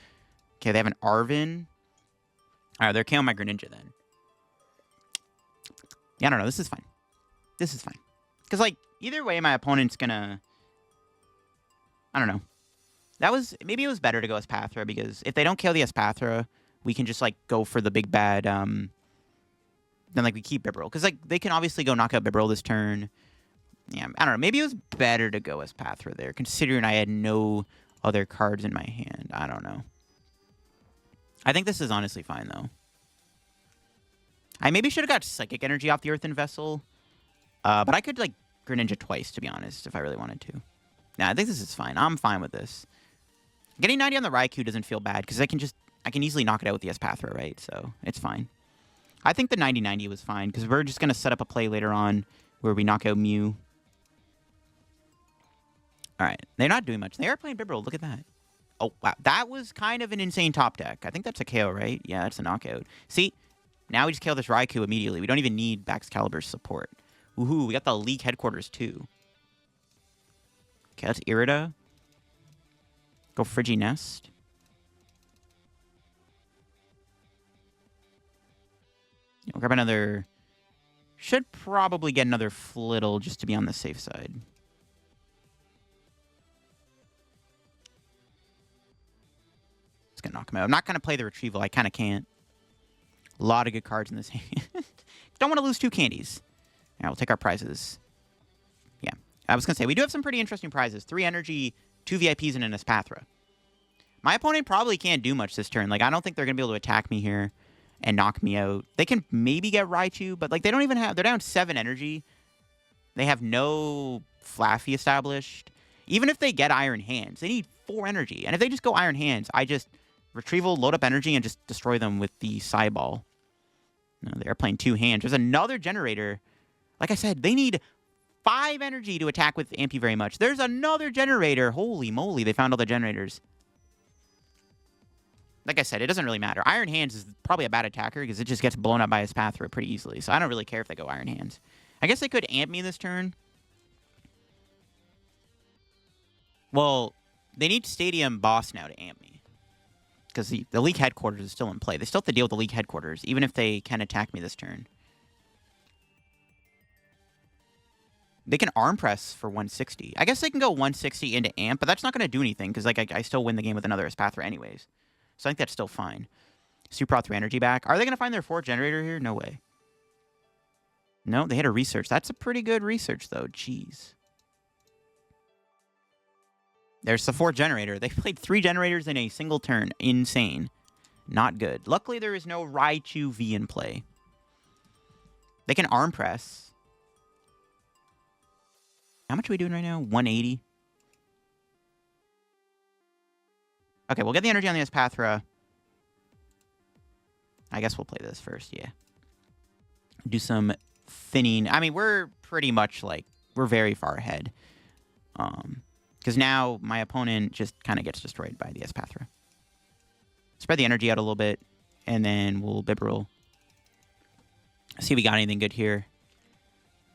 Okay, they have an Arven. Alright, they're KOing my Greninja then. Yeah, I don't know. This is fine. This is fine. Because, like, either way, my opponent's going to... I don't know. Maybe it was better to go Espathra, because if they don't kill the Espathra, we can just, like, go for the big bad... Then, like, we keep Bibarel. Because, like, they can obviously go knock out Bibarel this turn. Yeah, I don't know. Maybe it was better to go Espathra there, considering I had no other cards in my hand. I don't know. I think this is honestly fine, though. I maybe should have got Psychic Energy off the Earthen Vessel. But I could, like, Greninja twice, to be honest, if I really wanted to. Nah, I think this is fine. I'm fine with this. Getting 90 on the Raikou doesn't feel bad, because I can easily knock it out with the Espathra, right? So, it's fine. I think the 90-90 was fine, because we're just going to set up a play later on where we knock out Mew. Alright, they're not doing much. They are playing Bibarel, look at that. Oh, wow. That was kind of an insane top deck. I think that's a KO, right? Yeah, that's a knockout. See, now we just kill this Raikou immediately. We don't even need Baxcalibur's support. Woohoo, we got the League Headquarters, too. Okay, that's Irida. Go Frigi Nest. We'll grab another... Should probably get another Flittle just to be on the safe side. It's going to knock him out. I'm not going to play the Retrieval. I kind of can't. A lot of good cards in this hand. Don't want to lose 2 candies. All right, we'll take our prizes. Yeah, I was going to say, we do have some pretty interesting prizes. 3 energy, 2 VIPs, and an Espathra. My opponent probably can't do much this turn. Like, I don't think they're going to be able to attack me here and knock me out. They can maybe get Raichu, but, like, they don't even have... They're down 7 energy. They have no Flaffy established. Even if they get Iron Hands, they need 4 energy. And if they just go Iron Hands, I just Retrieval, load up energy, and just destroy them with the Psyball. No, they're playing 2 hands. There's another generator... Like I said, they need 5 energy to attack with Ampy very much. There's another generator. Holy moly, they found all the generators. Like I said, it doesn't really matter. Iron Hands is probably a bad attacker because it just gets blown up by his Espathra pretty easily. So I don't really care if they go Iron Hands. I guess they could amp me this turn. Well, they need Stadium Boss now to amp me. Because the League Headquarters is still in play. They still have to deal with the League Headquarters, even if they can attack me this turn. They can arm press for 160. I guess they can go 160 into amp, but that's not going to do anything because like I still win the game with another Espathra anyways. So I think that's still fine. Super 3 energy back. Are they going to find their 4th generator here? No way. No, they hit a research. That's a pretty good research though. Jeez. There's the 4th generator. They played 3 generators in a single turn. Insane. Not good. Luckily there is no Raichu V in play. They can arm press. How much are we doing right now? 180. Okay, we'll get the energy on the Espathra. I guess we'll play this first, yeah. Do some thinning. I mean, we're pretty much, like, we're very far ahead. Because now my opponent just kind of gets destroyed by the Espathra. Spread the energy out a little bit, and then we'll Bibarel. See if we got anything good here.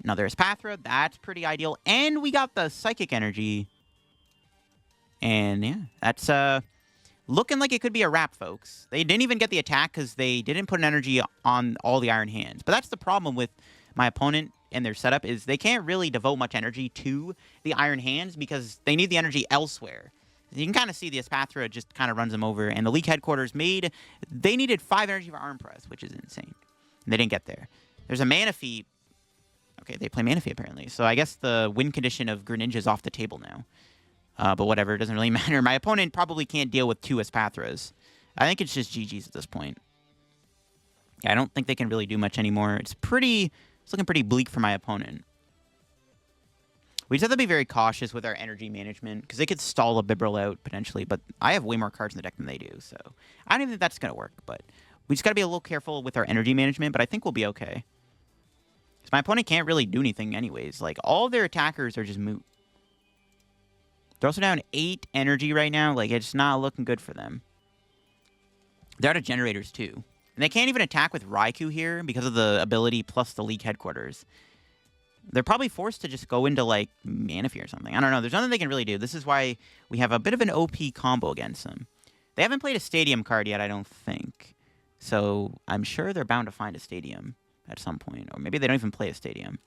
Another Espathra, that's pretty ideal. And we got the Psychic Energy. And yeah, that's looking like it could be a wrap, folks. They didn't even get the attack because they didn't put an energy on all the Iron Hands. But that's the problem with my opponent and their setup is they can't really devote much energy to the Iron Hands because they need the energy elsewhere. You can kind of see the Espathra just kind of runs them over. And the League Headquarters they needed 5 energy for Arm Press, which is insane. And they didn't get there. There's a Manaphy. Okay, they play Manaphy apparently. So I guess the win condition of Greninja is off the table now. But whatever, it doesn't really matter. My opponent probably can't deal with 2 Espathras. I think it's just GG's at this point. Yeah, I don't think they can really do much anymore. It's looking pretty bleak for my opponent. We just have to be very cautious with our energy management, because they could stall a Bibarel out, potentially, but I have way more cards in the deck than they do, so I don't even think that's going to work, but we just got to be a little careful with our energy management, but I think we'll be okay. Because my opponent can't really do anything anyways. Like, all of their attackers are just moot. They're also down 8 energy right now. Like, it's not looking good for them. They're out of generators, too. And they can't even attack with Raikou here because of the ability plus the League Headquarters. They're probably forced to just go into, like, Manaphy or something. I don't know. There's nothing they can really do. This is why we have a bit of an OP combo against them. They haven't played a Stadium card yet, I don't think. So I'm sure they're bound to find a Stadium at some point. Or maybe they don't even play a Stadium.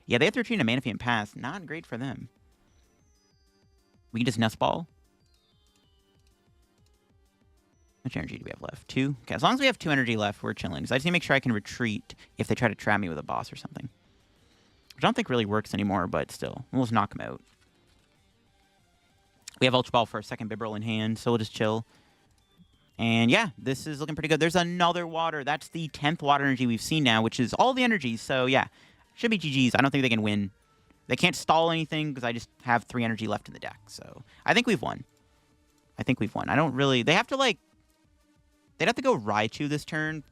Yeah, they have to retreat a Manaphy and pass. Not great for them. We can just Nest Ball. How much energy do we have left? 2? Okay, as long as we have 2 energy left, we're chilling. Because I just need to make sure I can retreat if they try to trap me with a boss or something. Which I don't think really works anymore, but still. We'll just knock him out. We have Ultra Ball for a second Bibarel in hand, so we'll just chill. And yeah, this is looking pretty good. There's another water. That's the 10th water energy we've seen now, which is all the energies. So yeah, should be GG's. I don't think they can win. They can't stall anything because I just have 3 energy left in the deck. So I think we've won. I think we've won. I don't really... They have to, like... They'd have to go Raichu this turn.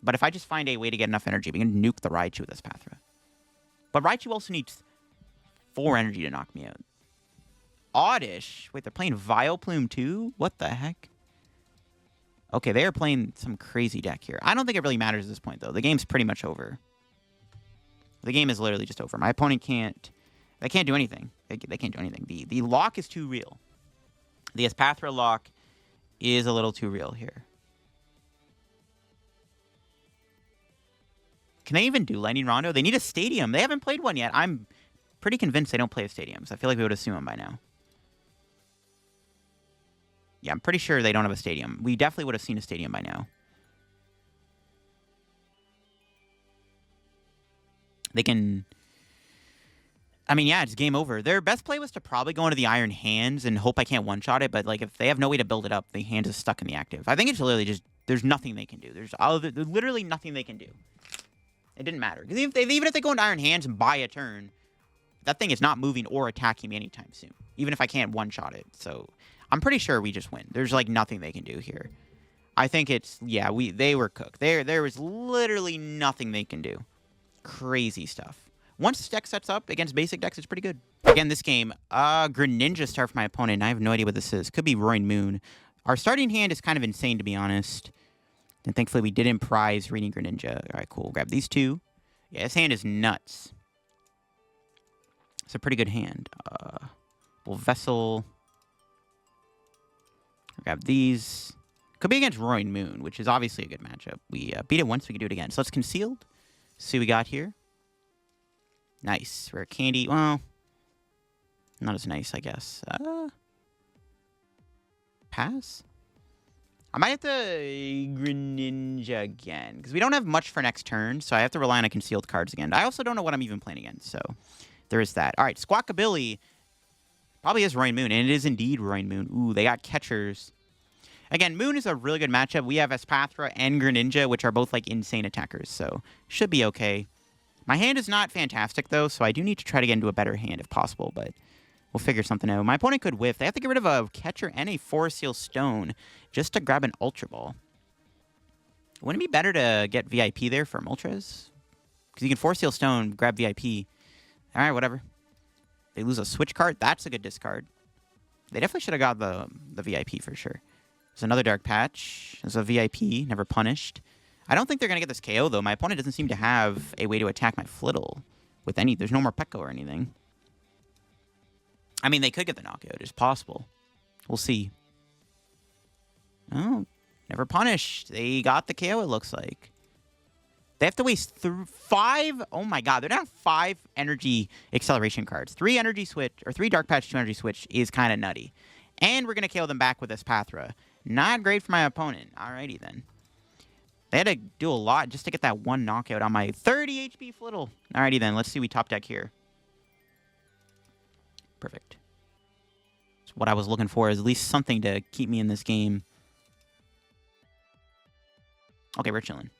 But if I just find a way to get enough energy, we can nuke the Raichu with Espathra. But Raichu also needs 4 energy to knock me out. Oddish. Wait, they're playing Vileplume too? What the heck? Okay, they are playing some crazy deck here. I don't think it really matters at this point, though. The game's pretty much over. The game is literally just over. My opponent can't... They can't do anything. They can't do anything. The lock is too real. The Espathra lock is a little too real here. Can they even do Lightning Rondo? They need a stadium. They haven't played one yet. I'm pretty convinced they don't play stadiums. I feel like we would assume them by now. Yeah, I'm pretty sure they don't have a stadium. We definitely would have seen a stadium by now. They can... I mean, yeah, it's game over. Their best play was to probably go into the Iron Hands and hope I can't one-shot it, but like if they have no way to build it up, the hand is stuck in the active. I think it's literally just... There's nothing they can do. There's literally nothing they can do. It didn't matter. Because even if they go into Iron Hands and buy a turn, that thing is not moving or attacking me anytime soon. Even if I can't one-shot it. So I'm pretty sure we just win. There's like nothing they can do here. I think it's... Yeah, they were cooked. There was literally nothing they can do. Crazy stuff. Once this deck sets up against basic decks, it's pretty good. Again, this game, Greninja start for my opponent. I have no idea what this is. Could be Roaring Moon. Our starting hand is kind of insane, to be honest. And thankfully, we didn't prize reading Greninja. All right, cool. Grab these 2. Yeah, this hand is nuts. It's a pretty good hand. Well, Vessel. Grab these. Could be against Roaring Moon, which is obviously a good matchup. We beat it once, we can do it again. So let's Concealed. See what we got here. Nice. Rare Candy. Well, not as nice, I guess. Pass? I might have to Greninja again, because we don't have much for next turn, so I have to rely on a concealed cards again. I also don't know what I'm even playing against, so there is that. All right, Squawkabilly probably is Roaring Moon, and it is indeed Roaring Moon. Ooh, they got catchers. Again, Moon is a really good matchup. We have Espathra and Greninja, which are both, like, insane attackers, so should be okay. My hand is not fantastic, though, so I do need to try to get into a better hand if possible, but we'll figure something out. My opponent could whiff. They have to get rid of a catcher and a Forest Seal Stone just to grab an Ultra Ball. Wouldn't it be better to get VIP there from Ultras? Because you can Forest Seal Stone, grab VIP. All right, whatever. They lose a Switch card. That's a good discard. They definitely should have got the VIP for sure. There's another Dark Patch. There's a VIP, never punished. I don't think they're going to get this KO, though. My opponent doesn't seem to have a way to attack my Flittle with any... There's no more Pekko or anything. I mean, they could get the knockout. It's possible. We'll see. Oh, never punished. They got the KO, it looks like. They have to waste 5... Oh, my God. They're down 5 energy acceleration cards. 3 energy switch... Or 3 Dark Patch, 2 energy switch is kind of nutty. And we're going to KO them back with Espathra. Not great for my opponent. Alrighty, then. They had to do a lot just to get that 1 knockout on my 30 HP Flittle. Alrighty, then. Let's see we top deck here. Perfect. So what I was looking for is at least something to keep me in this game. Okay, we're chilling.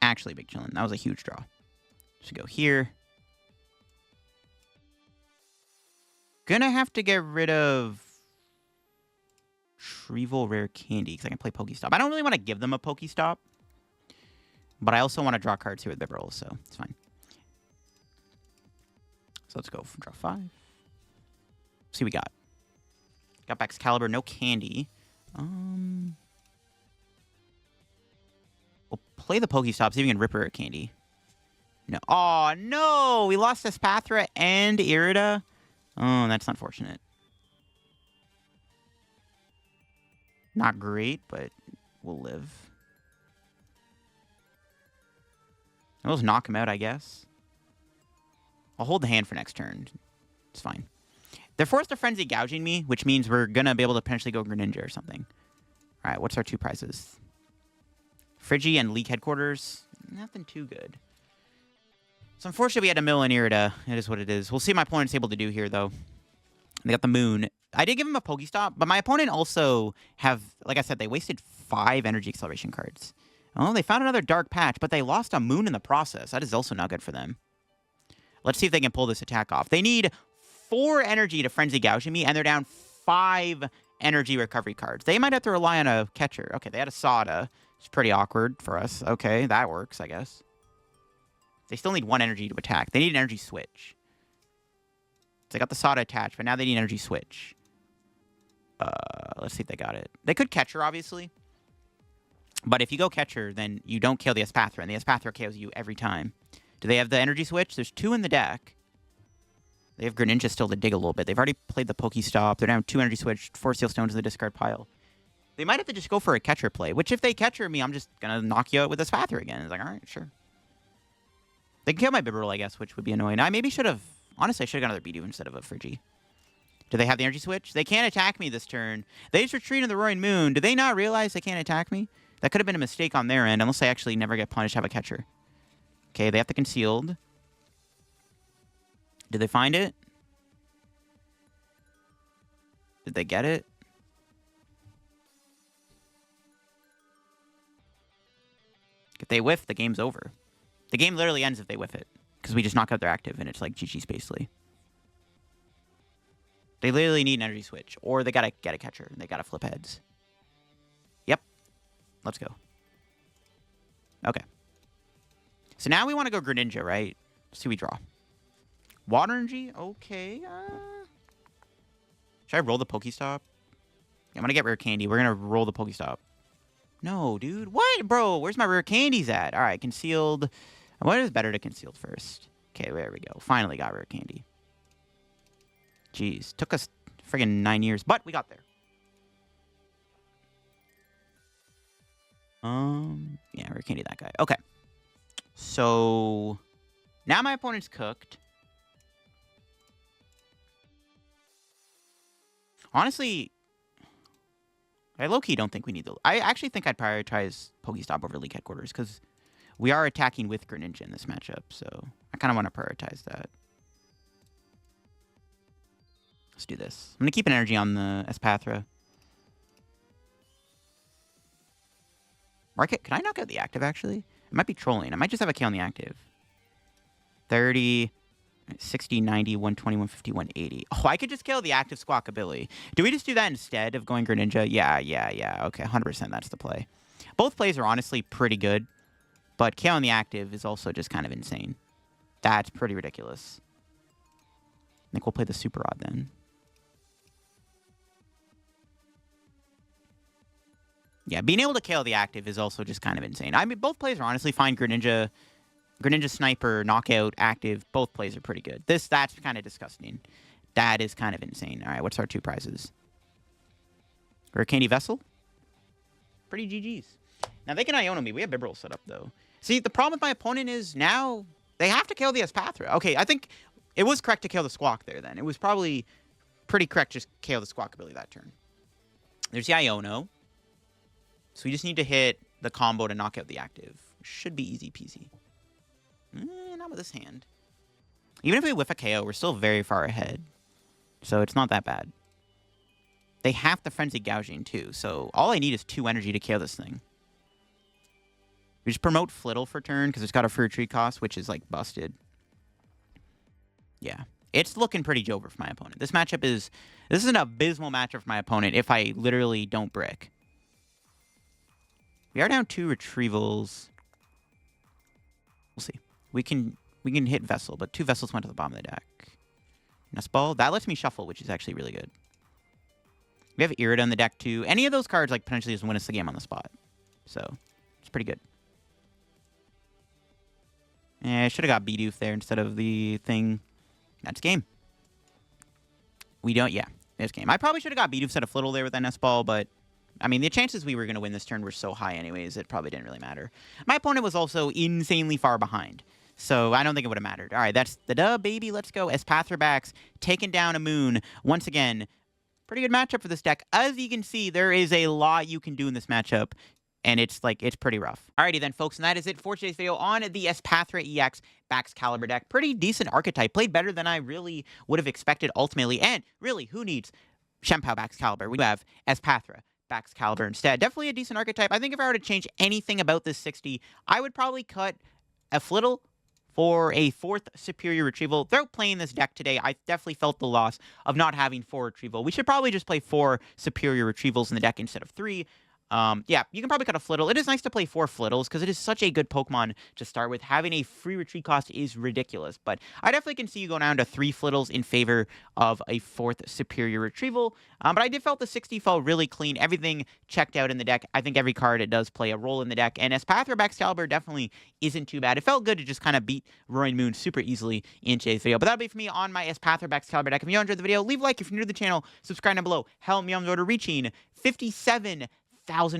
Actually, big chilling. That was a huge draw. Should go here. Gonna have to get rid of Retrieval Rare Candy because I can play PokéStop. I don't really want to give them a PokéStop, but I also want to draw cards here with Bibarel, so it's fine. So let's go from draw 5. See what we got. Got Baxcalibur, no candy. We'll play the PokéStop, see if we can rip her a candy. No. Oh, no! We lost Espathra and Irida. Oh, that's unfortunate. Not great, but we'll live. I'll just knock him out, I guess. I'll hold the hand for next turn. It's fine. They're forced to Frenzy gouging me, which means we're going to be able to potentially go Greninja or something. All right, what's our 2 prizes? Frigi and League Headquarters. Nothing too good. So unfortunately, we had to mill in Irida. It is what it is. We'll see what my opponent's able to do here, though. They got the Moon. I did give him a PokéStop, but my opponent also have, like I said, they wasted 5 energy acceleration cards. Oh, they found another dark patch, but they lost a moon in the process. That is also not good for them. Let's see if they can pull this attack off. They need 4 energy to Frenzy Gouging me, and they're down 5 energy recovery cards. They might have to rely on a catcher. Okay, they had a Sada. It's pretty awkward for us. Okay, that works, I guess. They still need 1 energy to attack. They need an energy switch. So they got the Sada attached, but now they need an energy switch. Let's see if they got it. They could catcher, obviously. But if you go catcher, then you don't kill the Espathra, and the Espathra KOs you every time. Do they have the energy switch? There's 2 in the deck. They have Greninja still to dig a little bit. They've already played the Pokestop. They're down 2 energy switch, 4 Steel Stones in the discard pile. They might have to just go for a catcher play, which if they catcher me, I'm just going to knock you out with a Espathra again. It's like, all right, sure. They can kill my Bibarel, I guess, which would be annoying. I maybe should have... Honestly, I should have got another Bidoof instead of a Frigi. Do they have the energy switch? They can't attack me this turn. They just retreat in the Roaring Moon. Do they not realize they can't attack me? That could have been a mistake on their end, unless they actually never get punished, have a catcher. Okay, they have the Concealed. Did they find it? Did they get it? If they whiff, the game's over. The game literally ends if they whiff it. Because we just knock out their active, and it's like GG's basically. They literally need an energy switch. Or they gotta get a catcher, and they gotta flip heads. Yep. Let's go. Okay. So now we want to go Greninja, right? Let's see what we draw. Water Energy? Okay. Should I roll the Pokestop? Yeah, I'm going to get Rare Candy. We're going to roll the Pokestop. No, dude. What? Bro, where's my Rare Candies at? All right, Concealed. What is better to Concealed first? Okay, there we go. Finally got Rare Candy. Jeez. Took us friggin' 9 years, but we got there. Yeah, Rare Candy, that guy. Okay. So, now my opponent's cooked. Honestly, I low-key don't think we need the... I actually think I'd prioritize Pokestop over League Headquarters, because we are attacking with Greninja in this matchup, so I kind of want to prioritize that. Let's do this. I'm going to keep an energy on the Espathra. Market, can I knock out the active, actually? It might be trolling. I might just have a K on the active. 30... 60, 90, 120, 150, 180. Oh, I could just kill the active Squawk ability. Do we just do that instead of going Greninja? Yeah. Okay, 100% that's the play. Both plays are honestly pretty good, but KO on the active is also just kind of insane. That's pretty ridiculous. I think we'll play the Super Rod then. Yeah, being able to KO the active is also just kind of insane. I mean, both plays are honestly fine. Greninja Sniper, Knockout, Active, both plays are pretty good. That's kind of disgusting. That is kind of insane. All right, what's our 2 prizes? Rare Candy Vessel? Pretty GG's. Now, they can Iono me. We have Bibarel set up, though. See, the problem with my opponent is now they have to kill the Espathra. Okay, I think it was correct to kill the Squawk there, then. It was probably pretty correct just KO the Squawk ability that turn. There's the Iono. So we just need to hit the combo to knock out the active. Should be easy peasy. Not with this hand. Even if we whiff a KO, we're still very far ahead. So it's not that bad. They have the Frenzy Gouging, too. So all I need is 2 energy to KO this thing. We just promote Flittle for turn, because it's got a free retreat cost, which is, like, busted. Yeah. It's looking pretty jover for my opponent. This matchup is... This is an abysmal matchup for my opponent if I literally don't brick. We are down 2 Retrievals. We'll see. We can hit Vessel, but 2 Vessels went to the bottom of the deck. Nest Ball. That lets me shuffle, which is actually really good. We have Irida in the deck, too. Any of those cards, like, potentially just win us the game on the spot. So, it's pretty good. I should have got Bidoof there instead of the thing. That's game. We don't... Yeah, it's game. I probably should have got Bidoof instead of Flittle there with that Nest Ball, but... I mean, the chances we were going to win this turn were so high anyways, it probably didn't really matter. My opponent was also insanely far behind, so I don't think it would have mattered. All right, that's the dub, baby. Let's go. Espathra backs, taking down a Moon. Once again, pretty good matchup for this deck. As you can see, there is a lot you can do in this matchup, and it's pretty rough. Alrighty then, folks, and that is it for today's video on the Espathra EX Baxcalibur deck. Pretty decent archetype. Played better than I really would have expected ultimately, and really, who needs Shempow Baxcalibur. We have Espathra Baxcalibur instead. Definitely a decent archetype. I think if I were to change anything about this 60, I would probably cut a Flittle for a 4th Superior Retrieval. Without playing this deck today, I definitely felt the loss of not having 4 Retrieval. We should probably just play 4 Superior Retrievals in the deck instead of 3. Yeah, you can probably cut a Flittle. It is nice to play 4 Flittles because it is such a good Pokemon to start with. Having a free retreat cost is ridiculous, but I definitely can see you go down to 3 Flittles in favor of a 4th Superior Retrieval. But I did felt the 60 felt really clean. Everything checked out in the deck. I think every card, it does play a role in the deck, and Espathra Baxcalibur definitely isn't too bad. It felt good to just kind of beat Roaring Moon super easily in today's video. But that'll be for me on my Espathra Baxcalibur deck. If you enjoyed the video, leave a like. If you're new to the channel, subscribe down below. Help me on the road to reaching 57,000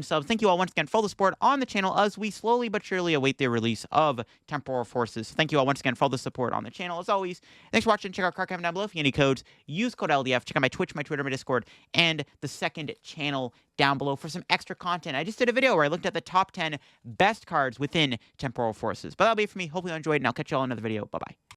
subs. Thank you all once again for all the support on the channel as we slowly but surely await the release of Temporal Forces. Thank you all once again for all the support on the channel. As always, thanks for watching. Check out card comment down below if you have any codes. Use code LDF. Check out my Twitch, my Twitter, my Discord, and the second channel down below for some extra content. I just did a video where I looked at the top 10 best cards within Temporal Forces. But that'll be it for me. Hopefully you enjoyed, and I'll catch you all in another video. Bye-bye.